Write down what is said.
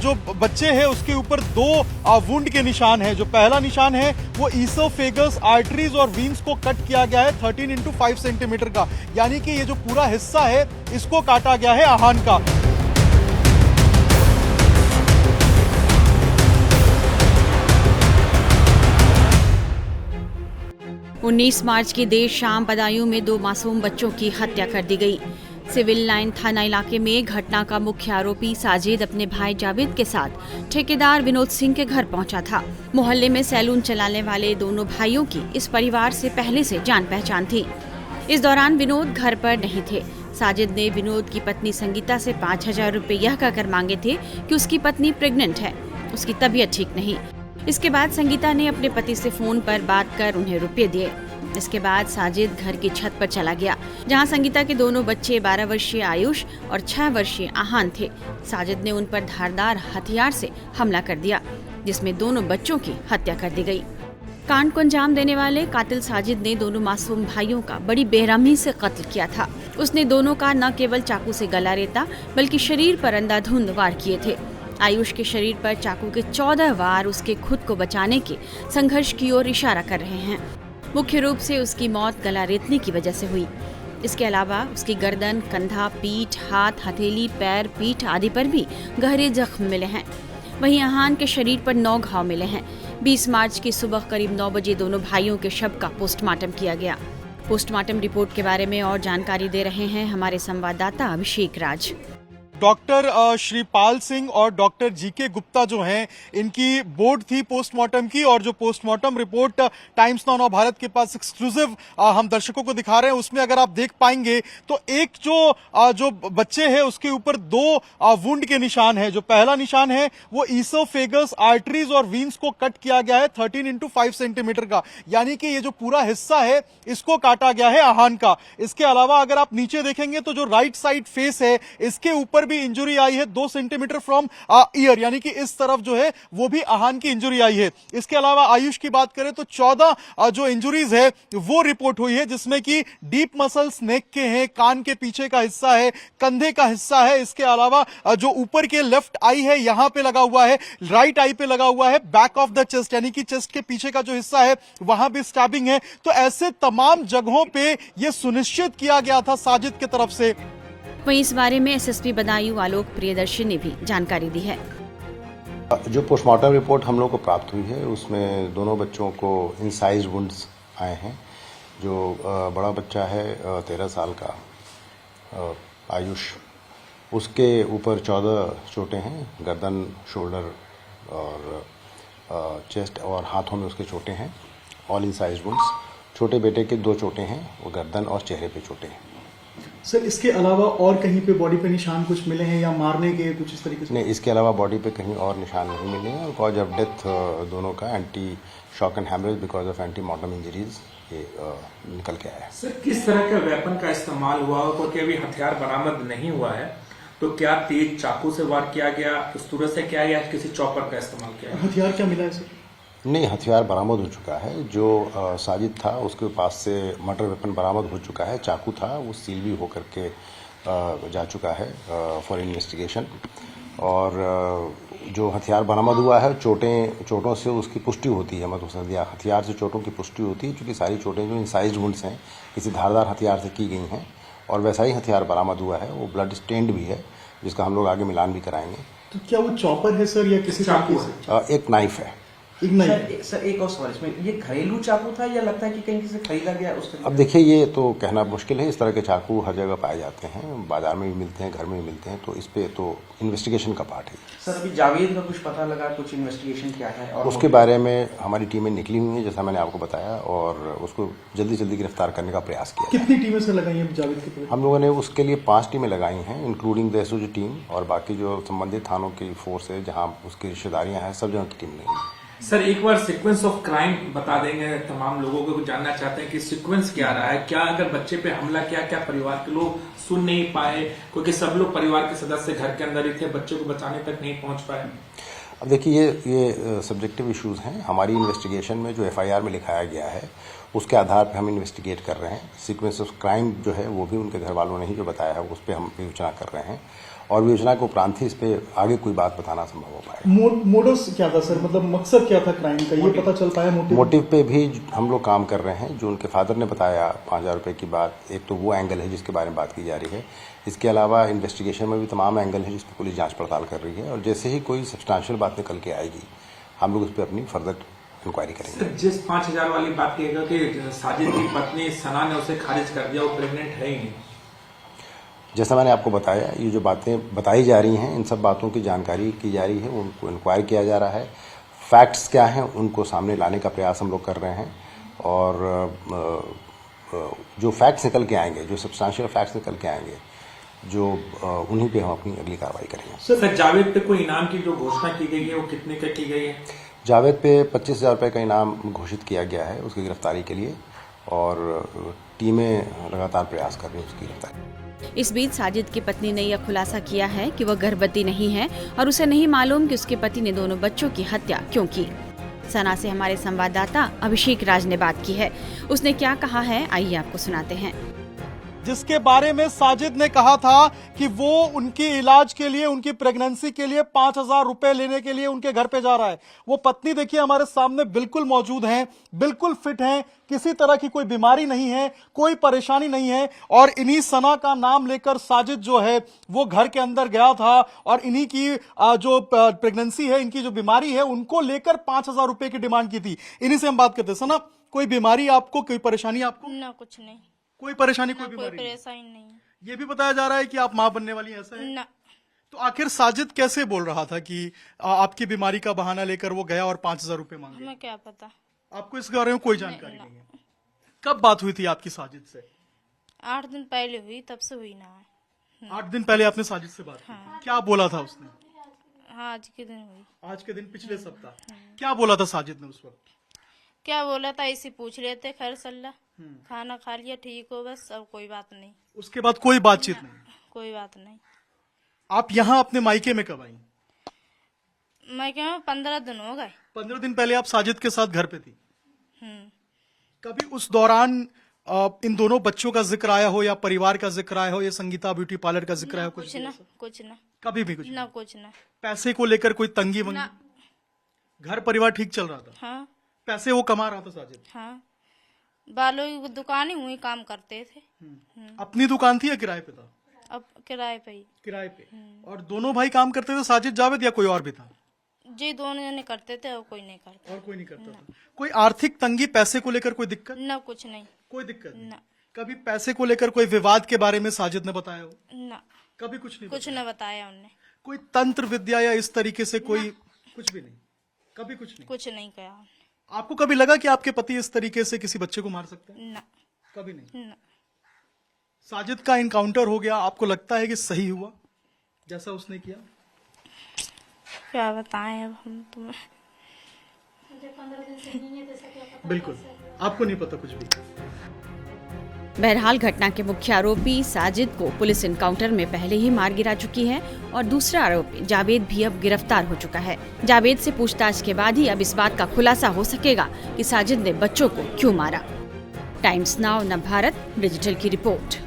जो बच्चे हैं उसके ऊपर दो वुंड के निशान हैं। जो पहला निशान है वो ईसोफेगस आर्टरीज और वीन्स को कट किया गया है 13x5 सेंटीमीटर का, यानी कि ये जो पूरा हिस्सा है इसको काटा गया है आहन का। उन्नीस मार्च की देर शाम बदायूं में दो मासूम बच्चों की हत्या कर दी गई। सिविल लाइन थाना इलाके में घटना का मुख्य आरोपी साजिद अपने भाई जावेद के साथ ठेकेदार विनोद सिंह के घर पहुंचा था। मोहल्ले में सैलून चलाने वाले दोनों भाइयों की इस परिवार से पहले से जान पहचान थी। इस दौरान विनोद घर पर नहीं थे। साजिद ने विनोद की पत्नी संगीता से 5,000 रुपए यह कहकर मांगे थे कि उसकी पत्नी प्रेग्नेंट है, उसकी तबीयत ठीक नहीं। इसके बाद संगीता ने अपने पति से फोन पर बात कर उन्हें रुपए दिए। इसके बाद साजिद घर की छत पर चला गया, जहां संगीता के दोनों बच्चे 12 वर्षीय आयुष और 6 वर्षीय आहान थे। साजिद ने उन पर धारदार हथियार से हमला कर दिया, जिसमें दोनों बच्चों की हत्या कर दी गई। कांड को अंजाम देने वाले कातिल साजिद ने दोनों मासूम भाइयों का बड़ी बेरहमी से कत्ल किया था। उसने दोनों का न केवल चाकू से गला रेता बल्कि शरीर पर अंधाधुंध वार किए थे। आयुष के शरीर पर चाकू के 14 वार उसके खुद को बचाने के संघर्ष की ओर इशारा कर रहे हैं। मुख्य रूप से उसकी मौत गला रेतने की वजह से हुई। इसके अलावा उसकी गर्दन, कंधा, पीठ, हाथ, हथेली, पैर, पीठ आदि पर भी गहरे जख्म मिले हैं। वहीं आहान के शरीर पर 9 घाव मिले हैं। 20 मार्च की सुबह करीब 9 बजे दोनों भाइयों के शव का पोस्टमार्टम किया गया। पोस्टमार्टम रिपोर्ट के बारे में और जानकारी दे रहे हैं हमारे संवाददाता अभिषेक राज। डॉक्टर श्रीपाल सिंह और डॉक्टर जीके गुप्ता जो हैं, इनकी बोर्ड थी पोस्टमार्टम की, और जो postmortem report times now Bharat के पास एक्सक्लूसिव हम दर्शकों को दिखा रहे हैं, उसमें अगर आप देख पाएंगे तो एक जो बच्चे हैं उसके ऊपर 2 वुंड के निशान है। जो पहला निशान है वो ईसोफेगस आर्टरीज और वीन्स को कट किया गया है 13x5 सेंटीमीटर का, यानी कि ये जो पूरा हिस्सा है इसको काटा गया है आहन का। इसके अलावा अगर आप नीचे देखेंगे तो जो राइट साइड फेस है इसके ऊपर भी इंजरी आई है 2 सेंटीमीटर फ्रॉम ईयर, यानी कि इस तरफ जो है वो भी आहन की इंजरी आई है। इसके अलावा आयुष की बात करें तो 14 जो इंजरीज है वो रिपोर्ट हुई है, जिसमें कि डीप मसल्स नेक के हैं, कान के पीछे का हिस्सा है, कंधे का हिस्सा है। इसके अलावा जो ऊपर के लेफ्ट आई है यहां पे लगा हुआ है, राइट आई पे लगा हुआ है, बैक ऑफ द चेस्ट यानी कि चेस्ट के पीछे का जो हिस्सा है वहां भी स्टैबिंग है। तो ऐसे तमाम जगहों पे यह सुनिश्चित किया गया था साजिद की तरफ से। वहीं इस बारे में एसएसपी बदायूं आलोक प्रियदर्शी ने भी जानकारी दी है। जो पोस्टमार्टम रिपोर्ट हम लोग को प्राप्त हुई है उसमें दोनों बच्चों को इंसाइज्ड वुंड्स आए हैं। जो बड़ा बच्चा है 13 साल का आयुष, उसके ऊपर 14 चोटें हैं, गर्दन, शोल्डर और चेस्ट और हाथों में उसके चोटें हैं, ऑल इंसाइज्ड वुंड्स। छोटे बेटे के 2 चोटें हैं, वो गर्दन और चेहरे पे चोटें हैं। सर, इसके अलावा और कहीं पे बॉडी पे निशान कुछ मिले हैं या मारने के कुछ इस तरीके से? नहीं, इसके अलावा बॉडी पे कहीं और निशान नहीं मिले हैं। और कॉज ऑफ डेथ दोनों का anti shock and haemorrhage because of anti mortem injuries ये निकल के आया है। सर, किस तरह का वेपन का इस्तेमाल हुआ, क्योंकि अभी हथियार बरामद नहीं हुआ है, तो क्या तेज चाकू से वार किया गया, पिस्तौल से किया गया, किसी चॉपर का इस्तेमाल किया गया? हथियार क्या मिला है सर? नहीं, हथियार बरामद हो चुका है। जो साजिद था उसके पास से मर्डर वेपन बरामद हो चुका है, चाकू था, वो सील भी होकर के जा चुका है फॉर इन्वेस्टिगेशन। और जो हथियार बरामद हुआ है, चोटों से उसकी पुष्टि होती है, मतलब हथियार से चोटों की पुष्टि होती है, क्योंकि सारी चोटें जो इंसाइज्ड वुंड्स हैं किसी धारदार हथियार से की गई हैं। और वैसा ही हथियार बरामद हुआ है, वो ब्लड स्टेन्ड भी है, जिसका हम लोग आगे मिलान भी कराएंगे। तो क्या वो चॉपर है सर या किसी चाकू से? एक नाइफ है। सर, एक और सवाल, इसमें ये घरेलू चाकू था या लगता है कि कहीं से खरीदा गया उस तरह? अब देखिए, ये तो कहना मुश्किल है। इस तरह के चाकू हर जगह पाए जाते हैं, बाजार में भी मिलते हैं, घर में भी मिलते हैं, तो इस पे तो इन्वेस्टिगेशन का पार्ट है। सर, अभी जावेद का कुछ पता लगा, कुछ इन्वेस्टिगेशन क्या है? और उसके बारे में हमारी टीमें निकली हुई हैं, जैसा मैंने आपको बताया, और उसको जल्दी जल्दी गिरफ्तार करने का प्रयास किया। कितनी टीमें से लगाई हैं जावेद की? हम लोगों ने उसके लिए 5 टीमें लगाई हैं, इंक्लूडिंग द एसओजी टीम और बाकी जो संबंधित थानों की फोर्स है जहाँ उसकी रिश्तेदारियां हैं, सब जगह की टीम लगी। सर, एक बार सीक्वेंस ऑफ क्राइम बता देंगे, तमाम लोगों को जानना चाहते हैं कि सीक्वेंस क्या रहा है। क्या अगर बच्चे पे हमला किया, क्या परिवार के लोग सुन नहीं पाए, क्योंकि सब लोग परिवार के सदस्य घर के अंदर ही थे, बच्चे को बचाने तक नहीं पहुंच पाए? अब देखिए, ये सब्जेक्टिव इश्यूज हैं। हमारी इन्वेस्टिगेशन में जो एफआईआर में लिखाया गया है उसके आधार पर हम इन्वेस्टिगेट कर रहे हैं। सीक्वेंस ऑफ क्राइम जो है वो भी उनके घर वालों ने ही जो बताया है उस पर हम विवेचना कर रहे हैं और विवेचना के उपरांत ही इस पर आगे कोई बात बताना संभव हो पाएगा। मोडस क्या था सर, मतलब मकसद क्या था क्राइम का, ये पता चल पाया? मोटिव पे भी हम लोग काम कर रहे हैं। जो उनके फादर ने बताया 5,000 रुपये की बात, एक तो वो एंगल है जिसके बारे में बात की जा रही है। इसके अलावा इन्वेस्टिगेशन में भी तमाम एंगल है जिस पर पुलिस जांच पड़ताल कर रही है और जैसे ही कोई सब्सटेंशियल बात निकल के आएगी हम लोग उस पर अपनी फर्दर इंक्वायरी करेंगे। जिस 5,000 वाली बात कहेगा कि साजिद की पत्नी सना ने उसे खारिज कर दिया, वो प्रेग्नेंट है ही नहीं। जैसा मैंने आपको बताया, ये जो बातें बताई जा रही हैं इन सब बातों की जानकारी की जा रही है, उनको इंक्वायर किया जा रहा है। फैक्ट्स क्या हैं उनको सामने लाने का प्रयास हम लोग कर रहे हैं और जो फैक्ट्स निकल के आएंगे, जो सब्सटेंशियल फैक्ट्स निकल के आएंगे, जो उन्हीं पे हम अपनी अगली कार्रवाई करेंगे। सर, जावेद पे कोई इनाम की जो घोषणा की गई है वो कितने का की गई है? जावेद पे 25,000 रुपये का इनाम घोषित किया गया है उसकी गिरफ्तारी के लिए और टीमें लगातार प्रयास कर रही हैं उसकी गिरफ्तारी। इस बीच साजिद की पत्नी ने यह खुलासा किया है कि वह गर्भवती नहीं है और उसे नहीं मालूम कि उसके पति ने दोनों बच्चों की हत्या क्यों की। सना से हमारे संवाददाता अभिषेक राज ने बात की है। उसने क्या कहा है, आइए आपको सुनाते हैं। जिसके बारे में साजिद ने कहा था कि वो उनके इलाज के लिए, उनकी प्रेगनेंसी के लिए 5,000 रुपए लेने के लिए उनके घर पे जा रहा है। वो पत्नी देखिए हमारे सामने बिल्कुल मौजूद हैं, बिल्कुल फिट हैं, किसी तरह की कोई बीमारी नहीं है, कोई परेशानी नहीं है और इन्हीं सना का नाम लेकर साजिद जो है वो घर के अंदर गया था और इन्हीं की जो प्रेगनेंसी है, इनकी जो बीमारी है उनको लेकर 5,000 रुपए की डिमांड की थी। इन्हीं से हम बात करते हैं। सना, कोई बीमारी आपको, कोई परेशानी आपको? ना, कुछ नहीं। कोई परेशानी, कोई कोई बीमारी परेशानी नहीं। ये भी बताया जा रहा है कि आप मां बनने वाली हैं, ऐसा है? ना। तो आखिर साजिद कैसे बोल रहा था कि आपकी बीमारी का बहाना लेकर वो गया और 5,000 रुपए मांगे? हमें क्या पता। आपको इस बारे में कोई जानकारी नहीं है? कब बात हुई थी आपकी साजिद से? 8 दिन पहले हुई, तब से हुई ना है। 8 दिन पहले आपने साजिद से बात की? क्या बोला था उसने? हाँ, आज के दिन हुई। आज के दिन, पिछले सप्ताह? क्या बोला था साजिद ने उस वक्त? क्या बोला था, इसी पूछ रहे थे, खैर सल्ला, खाना खा लिया, ठीक हो, बस, अब कोई बात नहीं। उसके बाद कोई बातचीत नहीं? कोई बात नहीं। आप यहाँ अपने मायके में कब आई? मैं क्या, 15 दिन हो गए। 15 दिन पहले आप साजिद के साथ घर पे थी? कभी उस दौरान इन दोनों बच्चों का जिक्र आया हो या परिवार का जिक्र आया हो या संगीता ब्यूटी पार्लर का जिक्र आया हो? कुछ ना, कुछ ना, कभी भी कुछ ना, कुछ ना। पैसे को लेकर कोई तंगी वंगी? घर परिवार ठीक चल रहा था? हाँ। पैसे वो कमा रहा था साजिद? हाँ, बालों की दुकान ही हुई, काम करते थे। अपनी दुकान थी या किराए पे था? अब किराए पे ही। किराए पे। और दोनों भाई काम करते थे, साजिद, जावेद, या कोई और भी था? जी, दोनों जने करते थे और कोई नहीं करता। और कोई नहीं करता था? कोई आर्थिक तंगी, पैसे को लेकर कोई दिक्कत? ना, कुछ नहीं। कोई दिक्कत नहीं? ना। कभी पैसे को लेकर कोई विवाद के बारे में साजिद ने बताया हो? ना, कभी कुछ नहीं? कुछ न बताया उनने। कोई तंत्र विद्या या इस तरीके से कोई? कुछ भी नहीं? कभी कुछ नहीं? कुछ नहीं कहा उन्होंने। आपको कभी लगा कि आपके पति इस तरीके से किसी बच्चे को मार सकते हैं? ना। कभी नहीं? ना। साजिद का इनकाउंटर हो गया, आपको लगता है कि सही हुआ जैसा उसने किया? क्या बताएं अब हम तुम्हें। बिल्कुल, आपको नहीं पता कुछ भी। बहरहाल घटना के मुख्य आरोपी साजिद को पुलिस इनकाउंटर में पहले ही मार गिरा चुकी है और दूसरा आरोपी जावेद भी अब गिरफ्तार हो चुका है। जावेद से पूछताछ के बाद ही अब इस बात का खुलासा हो सकेगा कि साजिद ने बच्चों को क्यों मारा। टाइम्स नाउ नवभारत डिजिटल की रिपोर्ट।